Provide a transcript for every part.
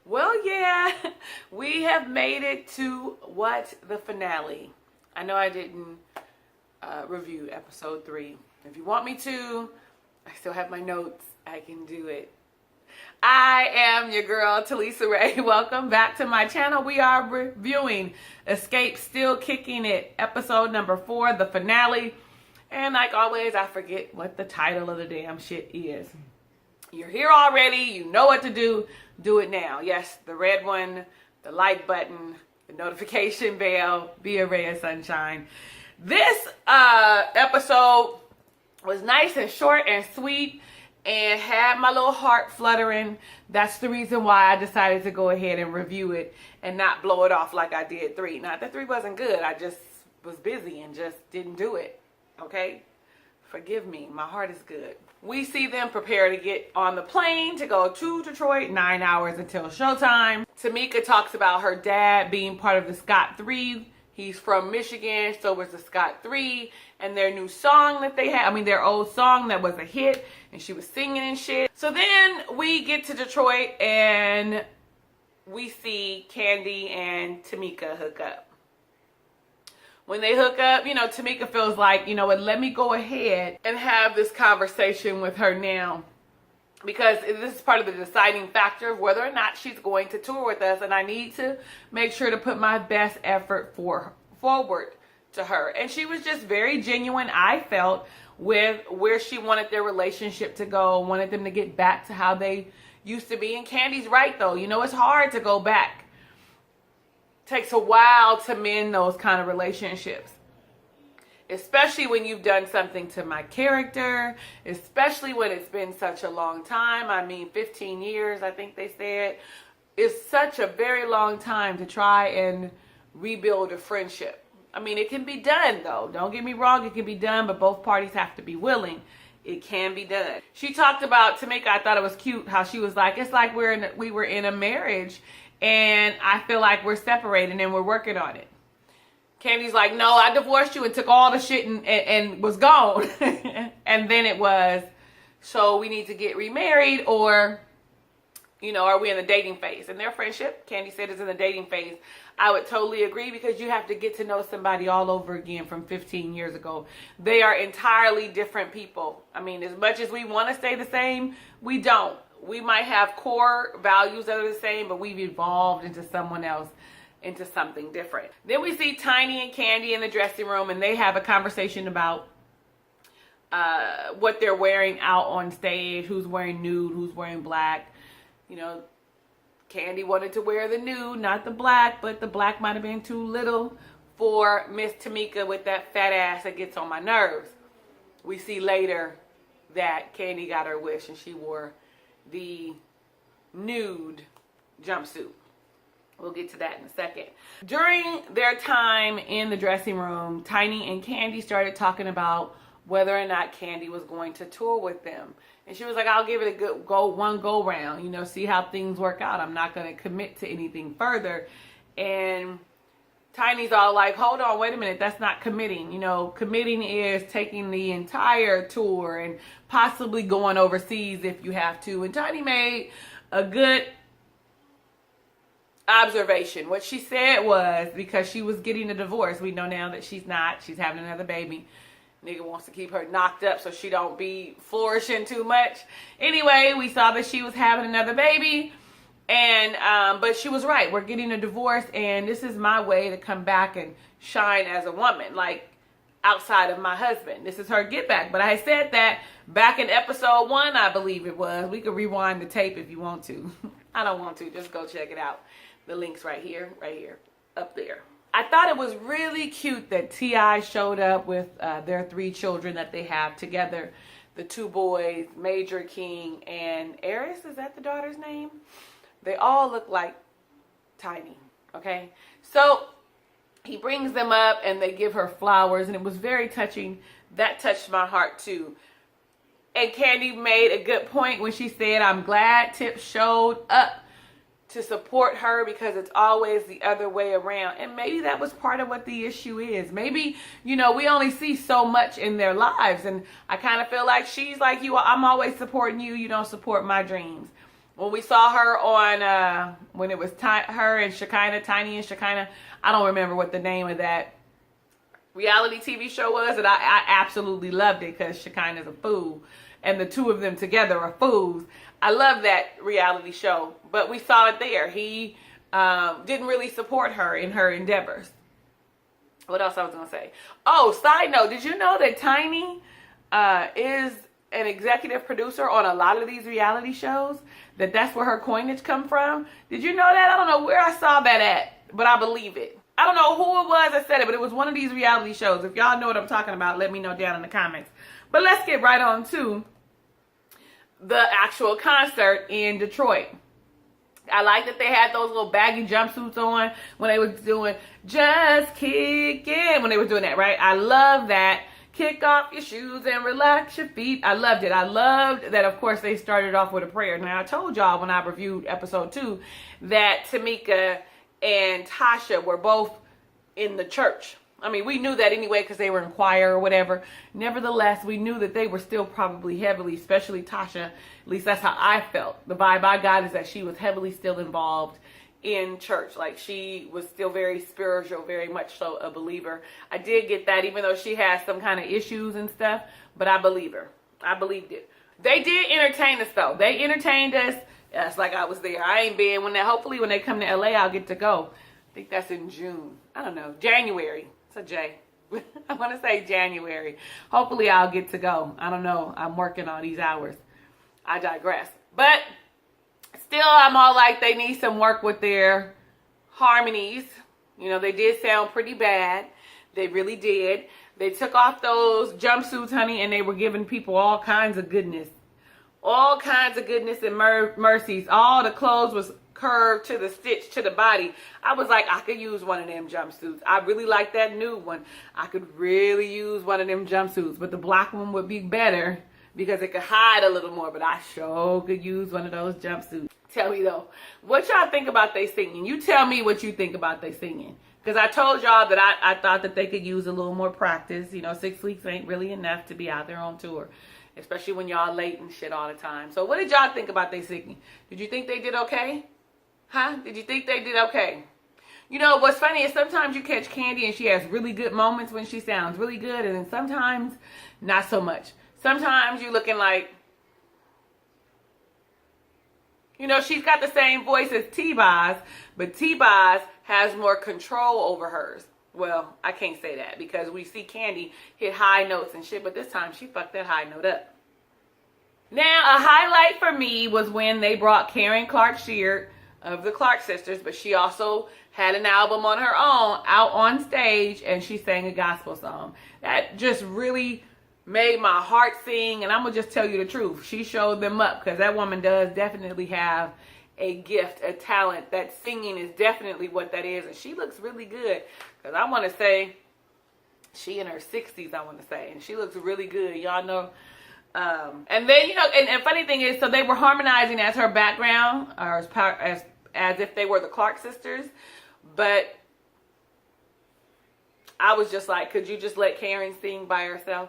Well, yeah, we have made it to the finale. I know I didn't review episode 3. If you want me to, I still have my notes. I can do it. I am your girl, Talisa Rae. Welcome back to my channel. We are reviewing Xscape Still Kickin It, episode number 4, the finale. And like always, I forget what the title of the damn shit is. You're here already. You know what to do. Do it now. Yes, the red one, the like button, the notification bell. Be a ray of sunshine. This episode was nice and short and sweet and had my little heart fluttering. That's the reason why I decided to go ahead and review it and not blow it off like I did 3. Not that 3 wasn't good. I just was busy and just didn't do it. Okay? Forgive me. My heart is good. We see them prepare to get on the plane to go to Detroit, 9 hours until showtime. Tamika talks about her dad being part of the Scott 3. He's from Michigan, so was the Scott 3. And their new song that they had, their old song that was a hit, and she was singing and shit. So then we get to Detroit and we see Kandi and Tamika hook up. When they hook up, Tamika feels like, let me go ahead and have this conversation with her now. Because this is part of the deciding factor of whether or not she's going to tour with us. And I need to make sure to put my best effort forward to her. And she was just very genuine, I felt, with where she wanted their relationship to go. Wanted them to get back to how they used to be. And Kandi's right, though. It's hard to go back. Takes a while to mend those kind of relationships, especially when you've done something to my character, especially when it's been such a long time. 15 years, I think they said, is such a very long time to try and rebuild a friendship. It can be done, though. Don't get me wrong, it can be done, but both parties have to be willing. It can be done. She talked about Tamika. I thought it was cute how she was like, it's like we were in a marriage. And I feel like we're separated and we're working on it. Kandi's like, no, I divorced you and took all the shit and was gone. And then it was, so we need to get remarried or, are we in the dating phase? And their friendship, Kandi said, is in the dating phase. I would totally agree because you have to get to know somebody all over again from 15 years ago. They are entirely different people. As much as we want to stay the same, we don't. We might have core values that are the same, but we've evolved into someone else, into something different. Then we see Tiny and Kandi in the dressing room, and they have a conversation about what they're wearing out on stage, who's wearing nude, who's wearing black. Kandi wanted to wear the nude, not the black, but the black might have been too little for Miss Tamika with that fat ass that gets on my nerves. We see later that Kandi got her wish, and she wore the nude jumpsuit. We'll get to that in a second. During their time in the dressing room, Tiny and Kandi started talking about whether or not Kandi was going to tour with them. And she was like, I'll give it a good one go round, see how things work out. I'm not going to commit to anything further. And Tiny's all like, hold on, wait a minute, that's not committing. Committing is taking the entire tour and possibly going overseas if you have to. And Tiny made a good observation. What she said was, because she was getting a divorce, we know now that she's not. She's having another baby. Nigga wants to keep her knocked up so she don't be flourishing too much. Anyway, we saw that she was having another baby. And but she was right. We're getting a divorce, and this is my way to come back and shine as a woman, like outside of my husband. This is her get back. But I said that back in episode 1, I believe it was. We could rewind the tape if you want to. I don't want to. Just go check it out. The link's right here, up there. I thought it was really cute that T.I. showed up with their 3 children that they have together. The 2 boys, Major King and Eris. Is that the daughter's name? They all look like Tiny, okay? So he brings them up and they give her flowers, and it was very touching. That touched my heart too. And Kandi made a good point when she said, I'm glad Tip showed up to support her because it's always the other way around. And maybe that was part of what the issue is. Maybe, we only see so much in their lives. And I kind of feel like she's like you. I'm always supporting you. You don't support my dreams. When we saw her on, when it was her and Shekinah, Tiny and Shekinah, I don't remember what the name of that reality TV show was, and I absolutely loved it because Shekinah's a fool, and the two of them together are fools. I love that reality show, but we saw it there. He didn't really support her in her endeavors. What else I was going to say? Oh, side note, did you know that Tiny is an executive producer on a lot of these reality shows? That's where her coinage come from? Did you know that? I don't know where I saw that at, but I believe it. I don't know who it was that said it, but it was one of these reality shows. If y'all know what I'm talking about, let me know down in the comments. But let's get right on to the actual concert in Detroit. I like that they had those little baggy jumpsuits on when they was doing Just Kick In, when they were doing that, right? I love that. Kick off your shoes and relax your feet. I loved it. I loved that, of course, they started off with a prayer. Now, I told y'all when I reviewed episode 2 that Tamika and Tasha were both in the church. I mean, we knew that anyway because they were in choir or whatever. Nevertheless, we knew that they were still probably heavily, especially Tasha, at least that's how I felt. The vibe I got is that she was heavily still involved in church. Like, she was still very spiritual, very much so a believer. I did get that, even though she has some kind of issues and stuff, but I believe her. I believed it. They did entertain us, though. They entertained us. It's like I was there. I ain't been. Hopefully when they come to LA, I'll get to go. I think that's in June. I don't know. January. It's a J. I want to say January. Hopefully I'll get to go. I don't know. I'm working all these hours. I digress. But still, I'm all like, they need some work with their harmonies. You know, they did sound pretty bad. They really did. They took off those jumpsuits, honey, and they were giving people all kinds of goodness. All kinds of goodness and mercies. All the clothes was curved to the stitch to the body. I was like, I could use one of them jumpsuits. I really like that new one. I could really use one of them jumpsuits. But the black one would be better because it could hide a little more. But I sure could use one of those jumpsuits. Tell me though, what y'all think about they singing? You tell me what you think about they singing. Because I told y'all that I thought that they could use a little more practice. You know, 6 weeks ain't really enough to be out there on tour. Especially when y'all late and shit all the time. So what did y'all think about they singing? Did you think they did okay? Huh? Did you think they did okay? You know, what's funny is sometimes you catch Kandi and she has really good moments when she sounds really good. And then sometimes not so much. Sometimes you're looking like, you know, she's got the same voice as T-Boz. But T-Boz has more control over hers. Well, I can't say that because we see Kandi hit high notes and shit, but this time she fucked that high note up. Now, a highlight for me was when they brought Karen Clark-Sheard of the Clark sisters, but she also had an album on her own out on stage, and she sang a gospel song. That just really made my heart sing, and I'm going to just tell you the truth. She showed them up because that woman does definitely have a gift, a talent. That singing is definitely what that is, and she looks really good. Because I want to say, she in her 60s, I want to say. And she looks really good. Y'all know. And then, you know, and funny thing is, so they were harmonizing as her background, or as if they were the Clark sisters. But I was just like, could you just let Karen sing by herself?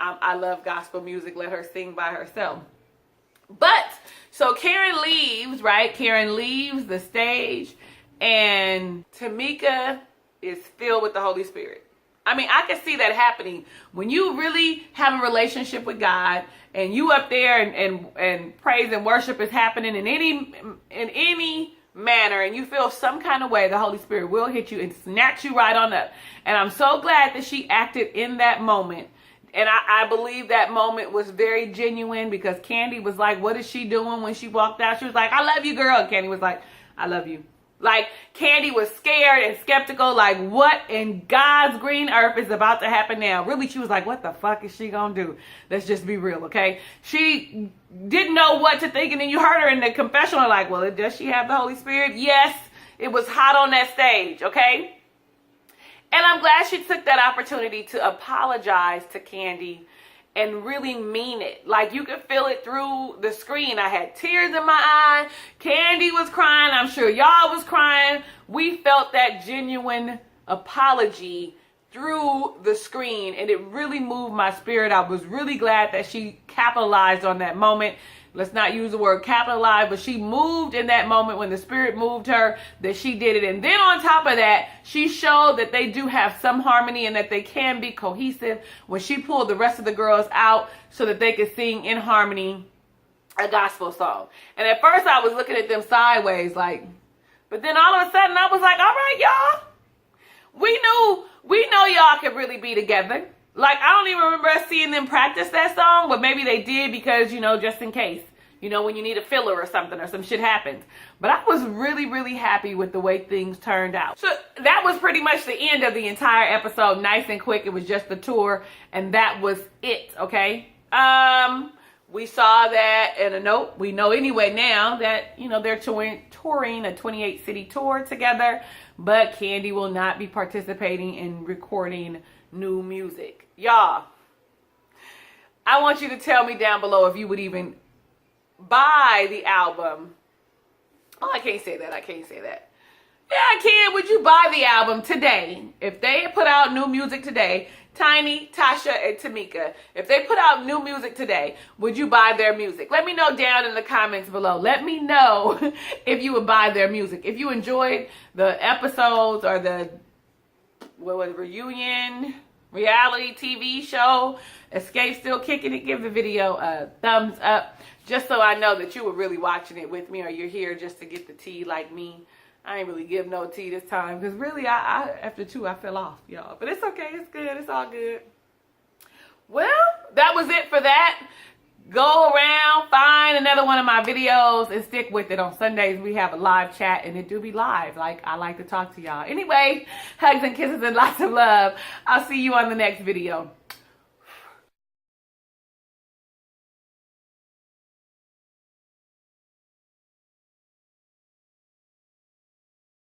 I love gospel music. Let her sing by herself. But, so Karen leaves, right? Karen leaves the stage. And Tamika is filled with the Holy Spirit. I mean, I can see that happening when you really have a relationship with God and you up there and praise and worship is happening in any manner, and you feel some kind of way, the Holy Spirit will hit you and snatch you right on up. And I'm so glad that she acted in that moment. And I believe that moment was very genuine because Kandi was like, what is she doing when she walked out? She was like, I love you, girl. And Kandi was like, I love you. Like, Kandi was scared and skeptical, like, what in God's green earth is about to happen now? Really, she was like, what the fuck is she gonna do? Let's just be real, okay? She didn't know what to think, and then you heard her in the confessional, like, well, does she have the Holy Spirit? Yes, it was hot on that stage, okay? And I'm glad she took that opportunity to apologize to Kandi and really mean it. Like, you could feel it through the screen. I had tears in my eye. Kandi was crying. I'm sure y'all was crying. We felt that genuine apology through the screen, and it really moved my spirit. I was really glad that she capitalized on that moment. Let's not use the word capitalize, but she moved in that moment when the Spirit moved her, that she did it. And then on top of that, she showed that they do have some harmony and that they can be cohesive when she pulled the rest of the girls out so that they could sing in harmony a gospel song. And at first I was looking at them sideways like, but then all of a sudden I was like, all right, y'all. We know y'all could really be together. Like, I don't even remember us seeing them practice that song, but maybe they did because, just in case, when you need a filler or something or some shit happens. But I was really, really happy with the way things turned out. So that was pretty much the end of the entire episode. Nice and quick. It was just the tour, and that was it, okay? We saw that, and a note, we know anyway now that, they're touring a 28 city tour together, but Kandi will not be participating in recording new music. Y'all, I want you to tell me down below if you would even buy the album. Oh, I can't say that. Yeah, I can. Would you buy the album today? If they put out new music today, Tiny, Tasha, and Tamika, if they put out new music today, would you buy their music? Let me know down in the comments below. Let me know if you would buy their music. If you enjoyed the episodes or the reunion reality TV show, Xscape Still Kickin It, give the video a thumbs up just so I know that you were really watching it with me or you're here just to get the tea like me. I ain't really give no tea this time because really after 2 I fell off, y'all. But it's okay. It's good. It's all good. Well, that was it for that. Go around, find another one of my videos and stick with it. On Sundays, we have a live chat, and it do be live. Like, I like to talk to y'all. Anyway, hugs and kisses and lots of love. I'll see you on the next video.